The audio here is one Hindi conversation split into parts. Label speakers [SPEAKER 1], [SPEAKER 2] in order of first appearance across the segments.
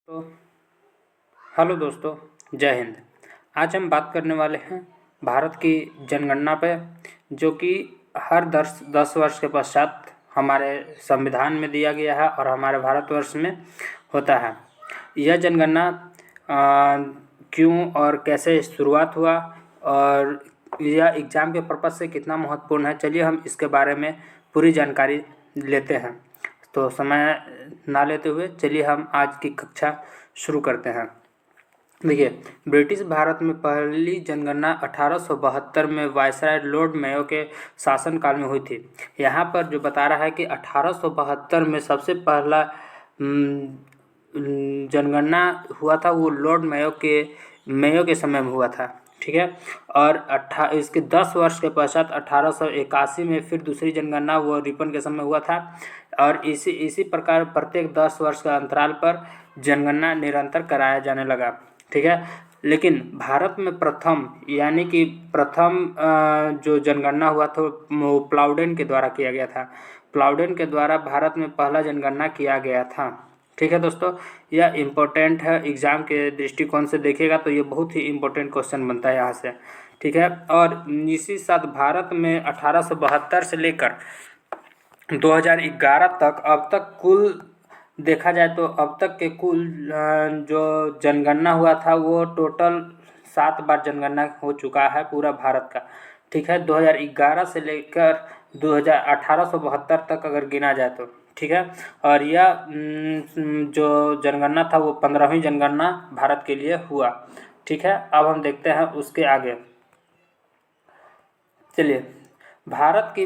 [SPEAKER 1] तो हेलो दोस्तों, जय हिंद। आज हम बात करने वाले हैं भारत की जनगणना पे, जो कि हर 10 वर्ष के पश्चात हमारे संविधान में दिया गया है और हमारे भारतवर्ष में होता है। यह जनगणना क्यों और कैसे शुरुआत हुआ और यह एग्ज़ाम के पर्पज़ से कितना महत्वपूर्ण है, चलिए हम इसके बारे में पूरी जानकारी लेते हैं। तो समय ना लेते हुए चलिए हम आज की कक्षा शुरू करते हैं। देखिए, ब्रिटिश भारत में पहली जनगणना 1872 में वायसराय लॉर्ड मेयो के शासनकाल में हुई थी। यहाँ पर जो बता रहा है कि 1872 में सबसे पहला जनगणना हुआ था, वो लॉर्ड मेयो के समय में हुआ था। ठीक है। और इसके 10 वर्ष के पश्चात 1881 में फिर दूसरी जनगणना वो रिपन के समय हुआ था। और इसी प्रकार प्रत्येक 10 वर्ष के अंतराल पर जनगणना निरंतर कराया जाने लगा। ठीक है। लेकिन भारत में प्रथम जो जनगणना हुआ था वो प्लाउडेन के द्वारा किया गया था। प्लाउडेन के द्वारा भारत में पहला जनगणना किया गया था। ठीक है दोस्तों, यह इम्पोर्टेंट है। एग्ज़ाम के दृष्टिकोण से देखेगा तो ये बहुत ही इम्पोर्टेंट क्वेश्चन बनता है यहाँ से। ठीक है। और इसी साथ भारत में 1872 से लेकर 2011 तक अब तक कुल देखा जाए तो अब तक के कुल जो जनगणना हुआ था वो टोटल 7 बार जनगणना हो चुका है पूरा भारत का। ठीक है। 2011 से लेकर 1872 तक अगर गिना जाए तो। ठीक है। और यह जो जनगणना था वो 15वीं जनगणना भारत के लिए हुआ। ठीक है। अब हम देखते हैं उसके आगे। चलिए, भारत की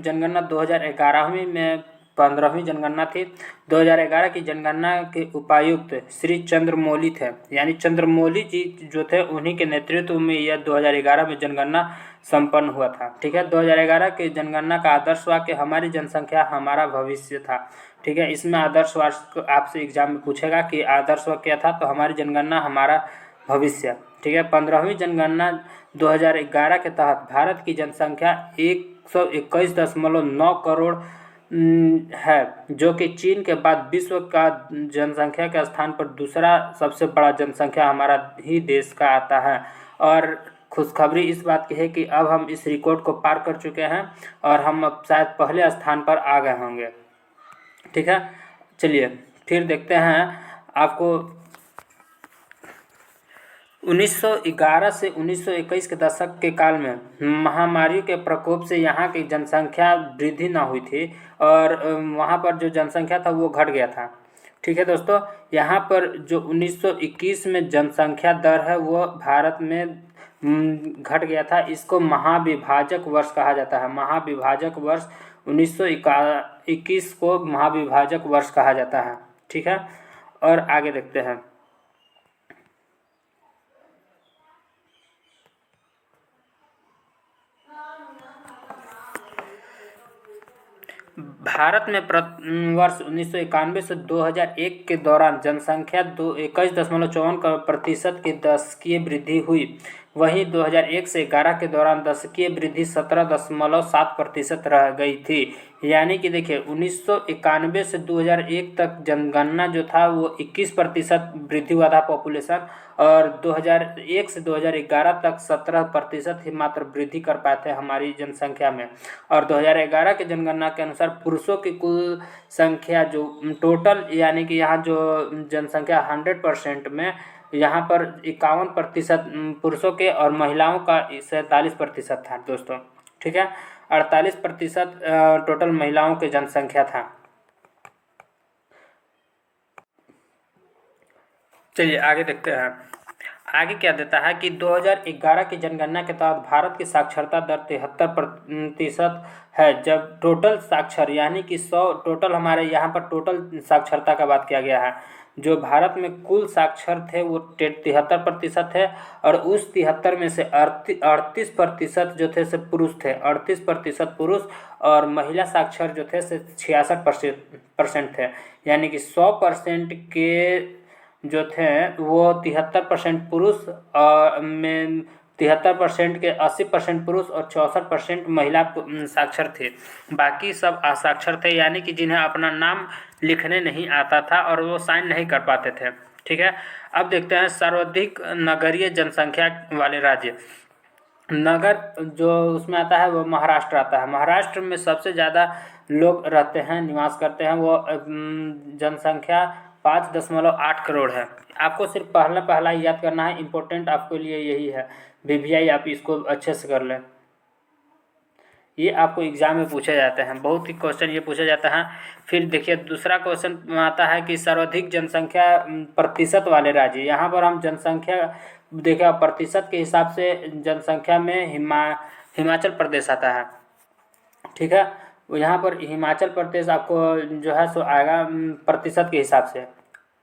[SPEAKER 1] जनगणना 2011 में 15वीं जनगणना थी। 2011 की जनगणना के उपायुक्त श्री चंद्रमौली थे, यानी चंद्रमौली जी जो थे उन्हीं के नेतृत्व में यह 2011 में जनगणना संपन्न हुआ था। ठीक है। 2011 की जनगणना का आदर्श वाक्य हमारी जनसंख्या हमारा भविष्य था। ठीक है। इसमें आदर्श वाक्य आपसे एग्जाम में पूछेगा कि आदर्श वाक्य क्या था, तो हमारी जनगणना हमारा भविष्य। ठीक है। 15वीं जनगणना 2011 के तहत भारत की जनसंख्या 121.9 करोड़ है, जो कि चीन के बाद विश्व का जनसंख्या के स्थान पर दूसरा सबसे बड़ा जनसंख्या हमारा ही देश का आता है। और खुशखबरी इस बात की है कि अब हम इस रिकॉर्ड को पार कर चुके हैं और हम अब शायद पहले स्थान पर आ गए होंगे। ठीक है। चलिए फिर देखते हैं आपको 1911 से 1921 के दशक के काल में महामारी के प्रकोप से यहाँ की जनसंख्या वृद्धि ना हुई थी और वहाँ पर जो जनसंख्या था वो घट गया था। ठीक है दोस्तों, यहाँ पर जो 1921 में जनसंख्या दर है वो भारत में घट गया था। इसको महाविभाजक वर्ष कहा जाता है। महाविभाजक वर्ष 1921 को महाविभाजक वर्ष कहा जाता है। ठीक है। और आगे देखते हैं। भारत में वर्ष 1991 से 2001 के दौरान जनसंख्या 21.54% की दशकीय वृद्धि हुई। वहीं 2001 से 11 के दौरान दशकीय वृद्धि 17.7% रह गई थी। यानी कि देखिए, 1991 से 2001 तक जनगणना जो था वो 21% वृद्धि हुआ था पॉपुलेशन, और 2001 से 2011 तक 17% ही मात्र वृद्धि कर पाए थे हमारी जनसंख्या में। और 2011 के जनगणना के अनुसार पुरुषों की कुल संख्या जो टोटल, यानी कि यहाँ जो जनसंख्या 100% में यहाँ पर 51% पुरुषों के और महिलाओं का 47% था दोस्तों। ठीक है। 48% टोटल महिलाओं की जनसंख्या था। चलिए आगे देखते हैं। आगे क्या देता है कि 2011 की जनगणना के तहत भारत की साक्षरता दर 73% है। जब टोटल साक्षर यानी कि 100 टोटल, हमारे यहाँ पर टोटल साक्षरता का बात किया गया है। जो भारत में कुल साक्षर थे वो 73% है, और उस 73 में से 38% जो थे से पुरुष थे। 38% पुरुष, और महिला साक्षर जो थे से 66% थे। यानी कि 100% के जो थे वो 73% पुरुष में 73% के 80% पुरुष और 64% महिला साक्षर थे। बाकी सब असाक्षर थे, यानी कि जिन्हें अपना नाम लिखने नहीं आता था और वो साइन नहीं कर पाते थे। ठीक है। अब देखते हैं सर्वाधिक नगरीय जनसंख्या वाले राज्य। नगर जो उसमें आता है वो महाराष्ट्र आता है। महाराष्ट्र में सबसे ज़्यादा लोग रहते हैं, निवास करते हैं। वो जनसंख्या 5.8 करोड़ है। आपको सिर्फ पहला पहला ही याद करना है, इम्पोर्टेंट आपके लिए यही है। वीवीआई आप इसको अच्छे से कर लें, ये आपको एग्जाम में पूछे जाते हैं, बहुत ही क्वेश्चन ये पूछा जाता है। फिर देखिए दूसरा क्वेश्चन आता है कि सर्वाधिक जनसंख्या प्रतिशत वाले राज्य। यहाँ पर हम जनसंख्या देखा प्रतिशत के हिसाब से जनसंख्या में हिमाचल प्रदेश आता है। ठीक है, यहाँ पर हिमाचल प्रदेश आपको जो है सो आएगा प्रतिशत के हिसाब से,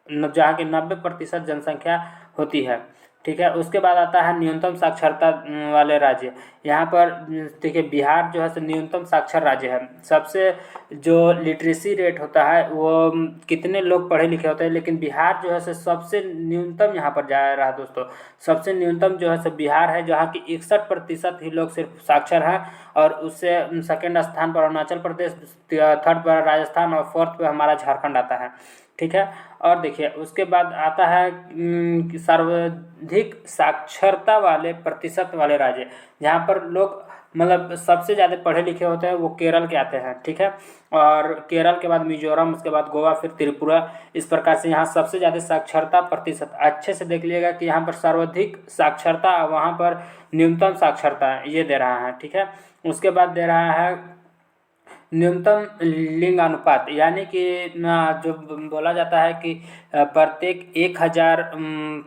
[SPEAKER 1] जहाँ की 90% जनसंख्या होती है। ठीक है, उसके बाद आता है न्यूनतम साक्षरता वाले राज्य। यहाँ पर देखिए बिहार जो है सो न्यूनतम साक्षर राज्य है। सबसे जो लिटरेसी रेट होता है वो कितने लोग पढ़े लिखे होते हैं, लेकिन बिहार जो है सो सबसे न्यूनतम यहाँ पर जा रहा है दोस्तों। सबसे न्यूनतम जो है सो बिहार है, जहाँ की 61% ही लोग सिर्फ साक्षर हैं। और उससे सेकेंड स्थान पर अरुणाचल प्रदेश, थर्ड पर राजस्थान और फोर्थ पर हमारा झारखंड आता है। ठीक है, और देखिए उसके बाद आता है सर्वाधिक साक्षरता वाले प्रतिशत वाले राज्य। जहाँ पर लोग मतलब सबसे ज़्यादा पढ़े लिखे होते हैं वो केरल के आते हैं। ठीक है, और केरल के बाद मिजोरम, उसके बाद गोवा, फिर त्रिपुरा। इस प्रकार से यहाँ सबसे ज़्यादा साक्षरता प्रतिशत। अच्छे से देख लीजिएगा कि यहाँ पर सर्वाधिक साक्षरता, वहाँ पर न्यूनतम साक्षरता ये दे रहा है। ठीक है, उसके बाद दे रहा है न्यूनतम लिंग अनुपात, यानी कि जो बोला जाता है कि प्रत्येक 1000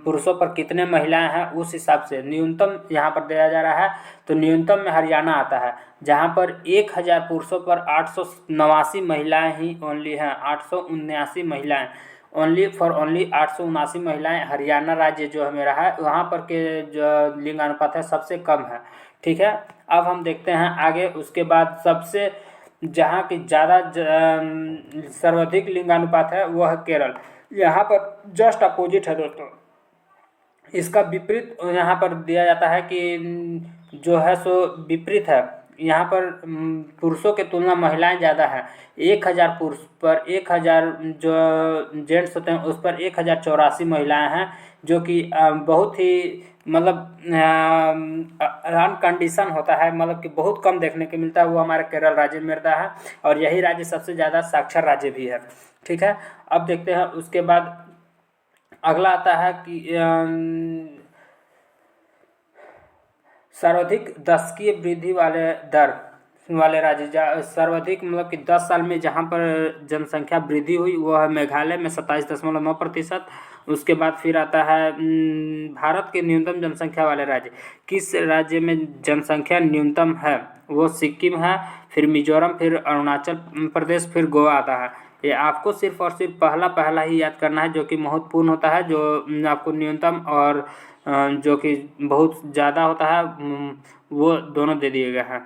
[SPEAKER 1] पुरुषों पर कितने महिलाएं हैं, उस हिसाब से न्यूनतम यहाँ पर दिया जा रहा है। तो न्यूनतम में हरियाणा आता है, जहाँ पर 1000 पुरुषों पर 889 महिलाएं ही ओनली हैं। 879 महिलाएं, ओनली 879 महिलाएं। हरियाणा राज्य जो है मेरा है, वहाँ पर के जो लिंग अनुपात है सबसे कम है। ठीक है, अब हम देखते हैं आगे। उसके बाद सबसे जहाँ की ज़्यादा सर्वाधिक लिंगानुपात है वह है केरल। यहाँ पर जस्ट अपोजिट है दोस्तों। इसका विपरीत यहाँ पर दिया जाता है कि जो है सो विपरीत है। यहाँ पर पुरुषों के तुलना महिलाएं ज़्यादा हैं। 1000 पुरुष पर 1000 जो जेंट्स होते हैं उस पर 1084 महिलाएं हैं, जो कि बहुत ही मतलब अनकंडीशन होता है, मतलब कि बहुत कम देखने को मिलता है। वो हमारे केरल राज्य में मिलता है, और यही राज्य सबसे ज़्यादा साक्षर राज्य भी है। ठीक है, अब देखते हैं उसके बाद अगला आता है कि सर्वाधिक दशकीय वृद्धि वाले दर वाले राज्य। सर्वाधिक मतलब कि 10 साल में जहाँ पर जनसंख्या वृद्धि हुई वो है मेघालय में 27.9%। उसके बाद फिर आता है भारत के न्यूनतम जनसंख्या वाले राज्य। किस राज्य में जनसंख्या न्यूनतम है, वो सिक्किम है, फिर मिजोरम, फिर अरुणाचल प्रदेश, फिर गोवा आता है। ये आपको सिर्फ और सिर्फ पहला पहला ही याद करना है, जो कि महत्वपूर्ण होता है, जो आपको न्यूनतम और जो कि बहुत ज़्यादा होता है वो दोनों दे दिए गए हैं।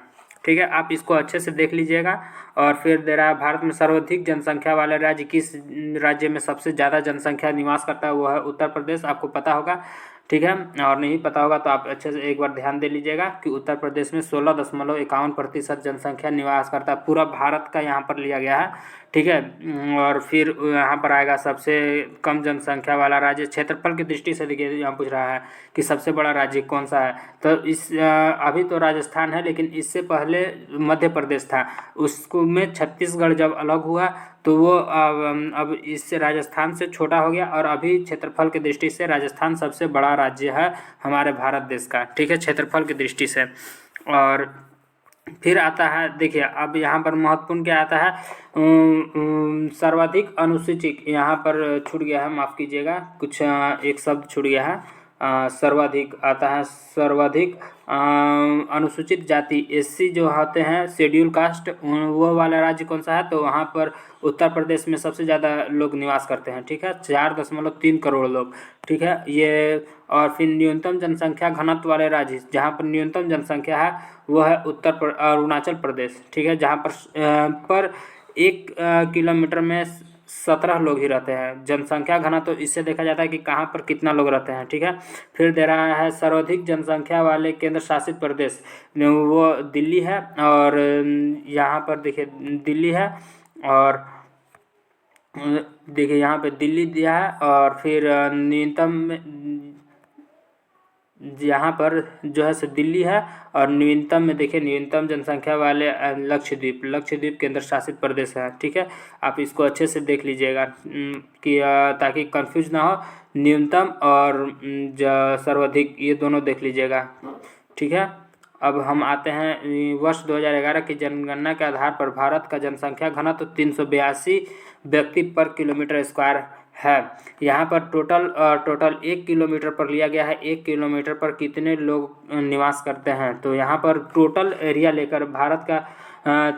[SPEAKER 1] ठीक है, आप इसको अच्छे से देख लीजिएगा। और फिर दे रहा है भारत में सर्वाधिक जनसंख्या वाले राज्य। किस राज्य में सबसे ज़्यादा जनसंख्या निवास करता है, वो है उत्तर प्रदेश। आपको पता होगा, ठीक है, और नहीं पता होगा तो आप अच्छे से एक बार ध्यान दे लीजिएगा कि उत्तर प्रदेश में 16.51% जनसंख्या निवास करता है। पूरा भारत का यहाँ पर लिया गया है। ठीक है, और फिर यहाँ पर आएगा सबसे कम जनसंख्या वाला राज्य। क्षेत्रफल की दृष्टि से देखिए यहाँ पूछ रहा है कि सबसे बड़ा राज्य कौन सा है, तो इस अभी तो राजस्थान है, लेकिन इससे पहले मध्य प्रदेश था। उसको में छत्तीसगढ़ जब अलग हुआ तो वो अब इससे राजस्थान से छोटा हो गया, और अभी क्षेत्रफल की दृष्टि से राजस्थान सबसे बड़ा राज्य है हमारे भारत देश का। ठीक है, क्षेत्रफल की दृष्टि से। और फिर आता है देखिए अब यहाँ पर महत्वपूर्ण क्या आता है, सर्वाधिक अनुसूचित। यहाँ पर छूट गया है, माफ़ कीजिएगा, कुछ एक शब्द छूट गया है। सर्वाधिक आता है, सर्वाधिक अनुसूचित जाति एससी जो होते हैं, शेड्यूल कास्ट, वो वाला राज्य कौन सा है, तो वहाँ पर उत्तर प्रदेश में सबसे ज़्यादा लोग निवास करते हैं। ठीक है, 4.3 करोड़ लोग। ठीक है, ये और फिर न्यूनतम जनसंख्या घनत्व वाले राज्य, जहाँ पर न्यूनतम जनसंख्या है वो है अरुणाचल प्रदेश। ठीक है, जहाँ पर 1 किलोमीटर में 17 लोग ही रहते हैं। जनसंख्या घनत्व तो इससे देखा जाता है कि कहाँ पर कितना लोग रहते हैं। ठीक है, फिर दे रहा है सर्वाधिक जनसंख्या वाले केंद्र शासित प्रदेश, वो दिल्ली है। और यहाँ पर देखिए दिल्ली है, और देखिए यहाँ पे दिल्ली दिया है और फिर न्यूनतम यहाँ पर जो है सो दिल्ली है और न्यूनतम में देखिए न्यूनतम जनसंख्या वाले लक्षद्वीप केंद्र शासित प्रदेश है। ठीक है, आप इसको अच्छे से देख लीजिएगा कि ताकि कंफ्यूज ना हो। न्यूनतम और सर्वाधिक ये दोनों देख लीजिएगा। ठीक है, अब हम आते हैं वर्ष 2011 की जनगणना के आधार पर भारत का जनसंख्या घनत्व 382 व्यक्ति पर किलोमीटर स्क्वायर है। यहाँ पर टोटल 1 किलोमीटर पर लिया गया है, 1 किलोमीटर पर कितने लोग निवास करते हैं। तो यहाँ पर टोटल एरिया लेकर भारत का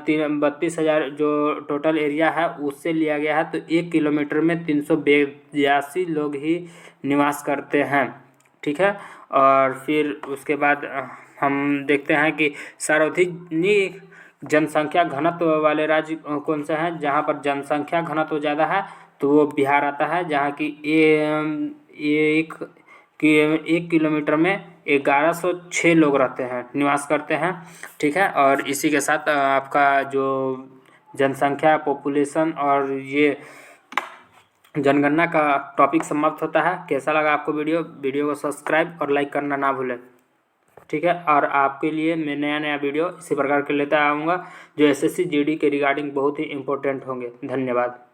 [SPEAKER 1] 32,000 जो टोटल एरिया है उससे लिया गया है। तो 1 किलोमीटर में 382 लोग ही निवास करते हैं। ठीक है, और फिर उसके बाद हम देखते हैं कि सार्वधिक जनसंख्या घनत्व वाले राज्य कौन से हैं। जहाँ पर जनसंख्या घनत्व ज़्यादा है तो वो बिहार आता है, जहाँ की एक 1 किलोमीटर में 1106 लोग रहते हैं, निवास करते हैं। ठीक है, और इसी के साथ आपका जो जनसंख्या पॉपुलेशन और ये जनगणना का टॉपिक समाप्त होता है। कैसा लगा आपको वीडियो को सब्सक्राइब और लाइक करना ना भूलें। ठीक है, और आपके लिए मैं नया वीडियो इसी प्रकार के लेता आऊँगा जो एसएससी जीडी के रिगार्डिंग बहुत ही इम्पोर्टेंट होंगे। धन्यवाद।